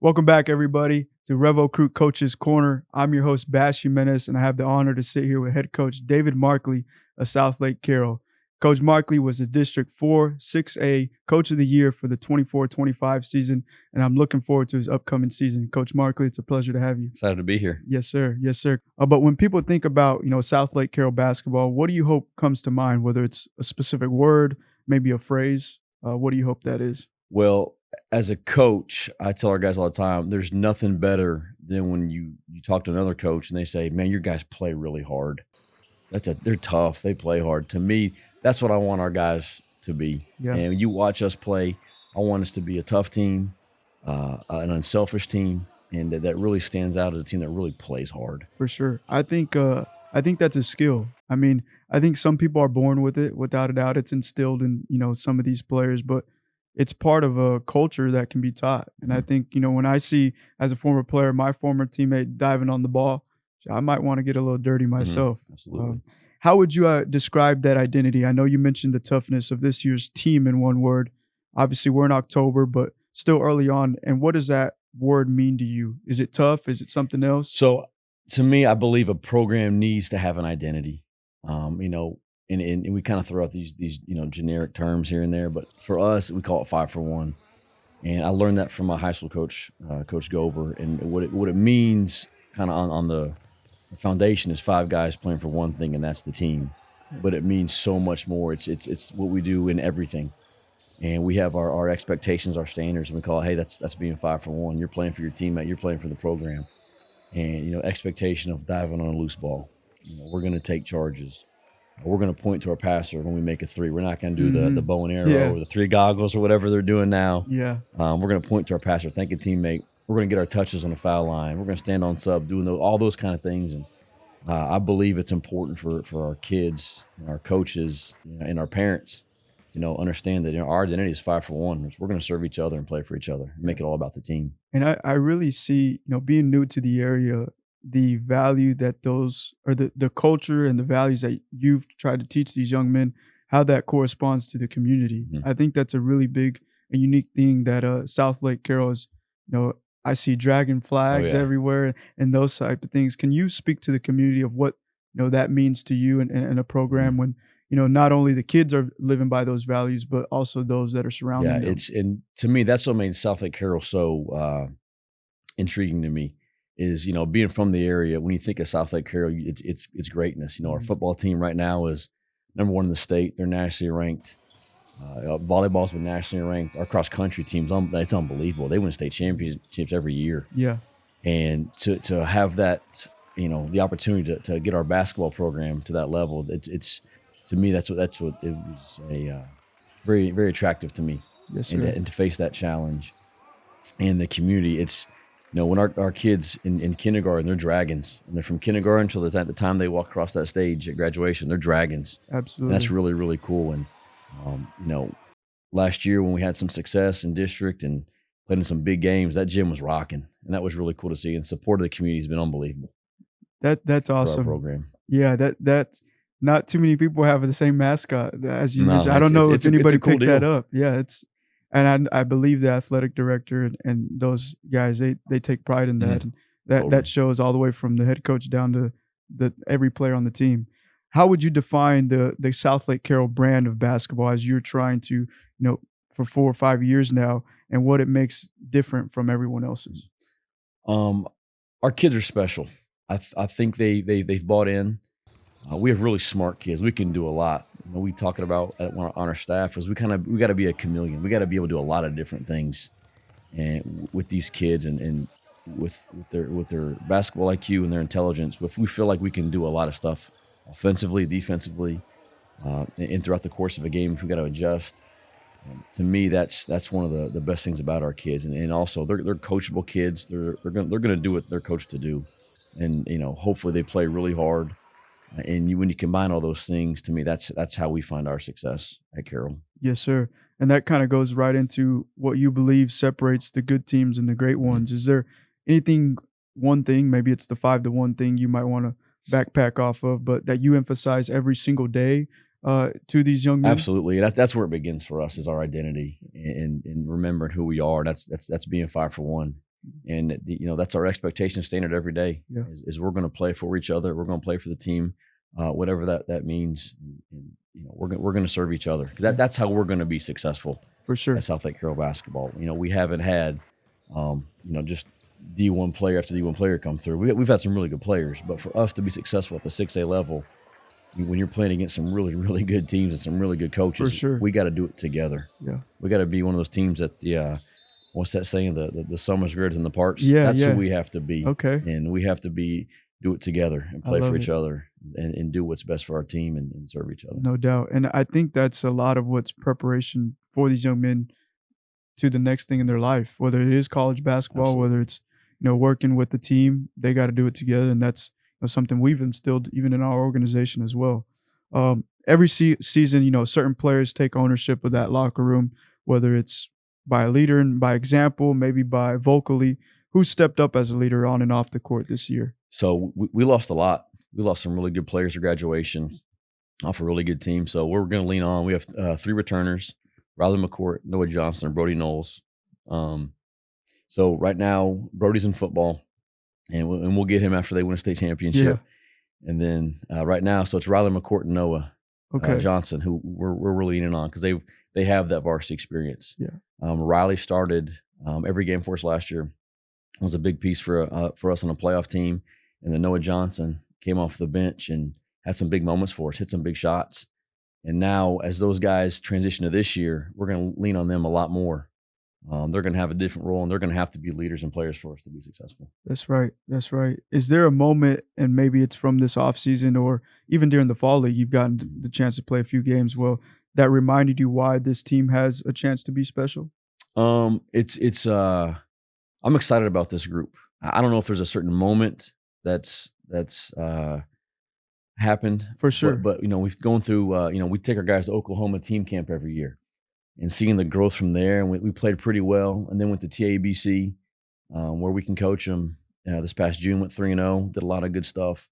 Welcome back, everybody, to Revo Crew Coach's Corner. I'm your host, Bash Jimenez, and I have the honor to sit here with head coach David Markley of Southlake Carroll. Coach Markley was the District 4 6A Coach of the Year for the 24-25 season, and I'm looking forward to his upcoming season. Coach Markley, it's a pleasure to have you. Excited to be here. Yes, sir. Yes, sir. But when people think about, Southlake Carroll basketball, what do you hope comes to mind? Whether it's a specific word, maybe a phrase, what do you hope that is? Well, as a coach, I tell our guys all the time, there's nothing better than when you talk to another coach and they say, man, your guys play really hard. They're tough. They play hard. To me, that's what I want our guys to be. Yeah. And when you watch us play, I want us to be a tough team, an unselfish team, and that really stands out as a team that really plays hard. For sure. I think that's a skill. I mean, I think some people are born with it, without a doubt. It's instilled in, some of these players, but it's part of a culture that can be taught. And I think, when I see, as a former player, my former teammate diving on the ball, I might want to get a little dirty myself. Absolutely. How would you describe that identity? I know you mentioned the toughness of this year's team in one word. Obviously, we're in October, but still early on. And what does that word mean to you? Is it tough? Is it something else? So to me, I believe a program needs to have an identity. And we kind of throw out these generic terms here and there, but for us, we call it 5 for 1. And I learned that from my high school coach, Coach Gober. And what it means kind of on the foundation is 5 guys playing for one thing, and that's the team. But it means so much more. It's what we do in everything. And we have our expectations, our standards, and we call it, hey, that's being 5 for 1. You're playing for your teammate, you're playing for the program. And, expectation of diving on a loose ball. We're going to take charges. We're going to point to our passer when we make a 3. We're not going to do the bow and arrow or the 3 goggles or whatever they're doing now. Yeah. We're going to point to our passer, thank a teammate. We're going to get our touches on the foul line. We're going to stand on sub, doing all those kind of things. And I believe it's important for our kids, and our coaches, and our parents, understand that our identity is 5 for 1. We're going to serve each other and play for each other, and make it all about the team. And I really see, being new to the area, the value that those, or the culture and the values that you've tried to teach these young men, how that corresponds to the community. Mhm. I think that's a really big and unique thing that Southlake Carroll is, I see dragon flags everywhere and those type of things. Can you speak to the community of what, that means to you and a program when, not only the kids are living by those values, but also those that are surrounding them? And to me, that's what made Southlake Carroll so intriguing to me. Is being from the area. When you think of Southlake Carroll, it's greatness. Our football team right now is number 1 in the state. They're nationally ranked. Volleyball's been nationally ranked. Our cross country teams, it's unbelievable. They win state championships every year. Yeah, and to have that, the opportunity to get our basketball program to that level, it's to me that's what it was very, very attractive to me. yes, sir. And to face that challenge and the community, it's. When our kids in kindergarten, they're dragons. And they're from kindergarten until the time they walk across that stage at graduation, they're dragons. Absolutely. And that's really, really cool. And, last year when we had some success in district and played in some big games, that gym was rocking. And that was really cool to see. And support of the community has been unbelievable. That's awesome. For our program. Yeah, that's not too many people have the same mascot as you No, mentioned. I don't know if anybody a cool picked that deal. up. Yeah, and I believe the athletic director and those guys, they take pride in that. And Totally. that shows all the way from the head coach down to every player on the team. How would you define the Southlake Carroll brand of basketball as you're trying to, for 4 or 5 years now, and what it makes different from everyone else's? Our kids are special. I think they've bought in. We have really smart kids. We can do a lot. We talking about on our staff is we got to be a chameleon. We got to be able to do a lot of different things, and with these kids and with their basketball IQ and their intelligence. We feel like we can do a lot of stuff, offensively, defensively, and throughout the course of a game if we got to adjust. To me, that's one of the best things about our kids, and also they're coachable kids. They're gonna do what they're coached to do, and hopefully they play really hard. And when you combine all those things, to me, that's how we find our success at Carroll. Yes, sir. And that kind of goes right into what you believe separates the good teams and the great ones. Is there one thing, maybe it's the 5 to 1 thing you might want to backpack off of, but that you emphasize every single day to these young men? Absolutely. That's where it begins for us, is our identity and remembering who we are. That's being 5 for 1. And that's our expectation standard every day. Yeah. Is we're going to play for each other. We're going to play for the team, whatever that means. And we're going to serve each other, because that's how we're going to be successful For sure. at Southlake Carroll basketball. We haven't had just D1 player after D1 player come through. We've had some really good players, but for us to be successful at the 6A level, when you're playing against some really, really good teams and some really good coaches, For sure. we got to do it together. Yeah. We got to be one of those teams that what's that saying? The sum is greater than the parts. Yeah, That's yeah. who we have to be. Okay. And we have to do it together and play for each it. other and do what's best for our team and serve each other. No doubt. And I think that's a lot of what's preparation for these young men to the next thing in their life, whether it is college basketball, Absolutely. whether it's, working with the team, they got to do it together. And that's something we've instilled even in our organization as well. Every season, certain players take ownership of that locker room, whether it's by a leader and by example, maybe by vocally. Who stepped up as a leader on and off the court this year? So we lost a lot. We lost some really good players to graduation off a really good team. So we're going to lean on. We have 3 returners: Riley McCourt, Noah Johnson, and Brody Knowles. So right now, Brody's in football, and we'll get him after they win a state championship. Yeah. And then right now, so it's Riley McCourt and Noah Johnson, who we're really leaning on, because they have that varsity experience. Yeah. Riley started every game for us last year. It was a big piece for us on a playoff team. And then Noah Johnson came off the bench and had some big moments for us, hit some big shots. And now, as those guys transition to this year, we're going to lean on them a lot more. They're going to have a different role, and they're going to have to be leaders and players for us to be successful. That's right. That's right. Is there a moment, and maybe it's from this offseason or even during the fall league, you've gotten the chance to play a few games, that reminded you why this team has a chance to be special? I'm excited about this group. I don't know if there's a certain moment that's happened. For sure. But we've gone through, we take our guys to Oklahoma team camp every year, and seeing the growth from there. And we played pretty well, and then went to TABC, where we can coach them. This past June, went 3-0, did a lot of good stuff.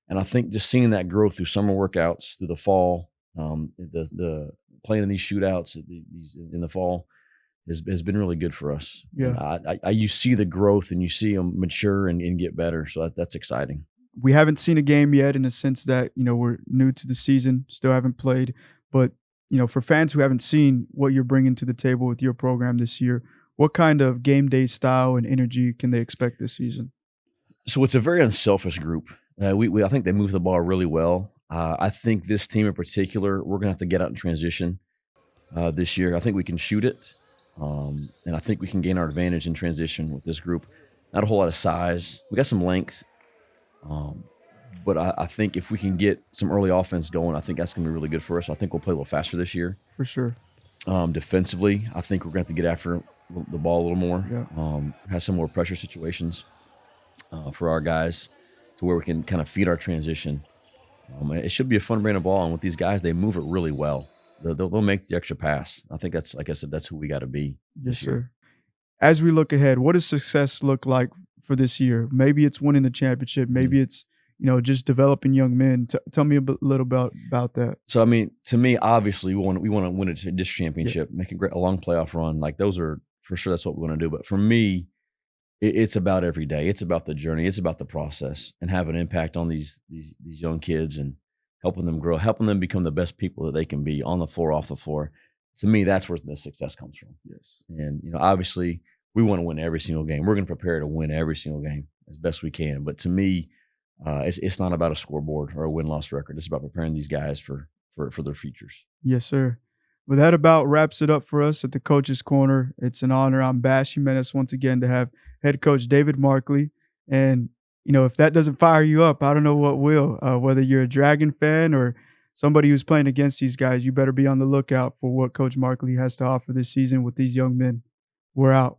And I think just seeing that growth through summer workouts, through the fall, the playing in these shootouts in the fall has been really good for us. Yeah. You see the growth, and you see them mature and get better. So that's exciting. We haven't seen a game yet, in a sense that, we're new to the season, still haven't played. But, for fans who haven't seen what you're bringing to the table with your program this year, what kind of game day style and energy can they expect this season? So it's a very unselfish group. I think they move the ball really well. I think this team in particular, we're going to have to get out in transition this year. I think we can shoot it. And I think we can gain our advantage in transition with this group. Not a whole lot of size. We got some length. But I think if we can get some early offense going, I think that's going to be really good for us. I think we'll play a little faster this year. For sure. Defensively, I think we're going to have to get after the ball a little more. Yeah. Have some more pressure situations for our guys, to where we can kind of feed our transition. It should be a fun brand of ball. And with these guys, they move it really well. They'll make the extra pass. I think that's, like I said, that's who we got to be. Yes, sir. As we look ahead, what does success look like for this year? Maybe it's winning the championship. Maybe it's, just developing young men. Tell me a little about that. So, to me, obviously, we want to win a district championship, make a long playoff run. Like, those are, for sure, that's what we want to do. But for me, it's about every day. It's about the journey. It's about the process, and have an impact on these young kids, and helping them grow, helping them become the best people that they can be on the floor, off the floor. To me, that's where the success comes from. Yes. And, obviously, we want to win every single game. We're going to prepare to win every single game as best we can. But to me, it's not about a scoreboard or a win-loss record. It's about preparing these guys for their futures. Yes, sir. Well, that about wraps it up for us at the Coach's Corner. It's an honor. I'm Bash Jimenez once again to have head coach David Markley. And, if that doesn't fire you up, I don't know what will. Whether you're a Dragon fan or somebody who's playing against these guys, you better be on the lookout for what Coach Markley has to offer this season with these young men. We're out.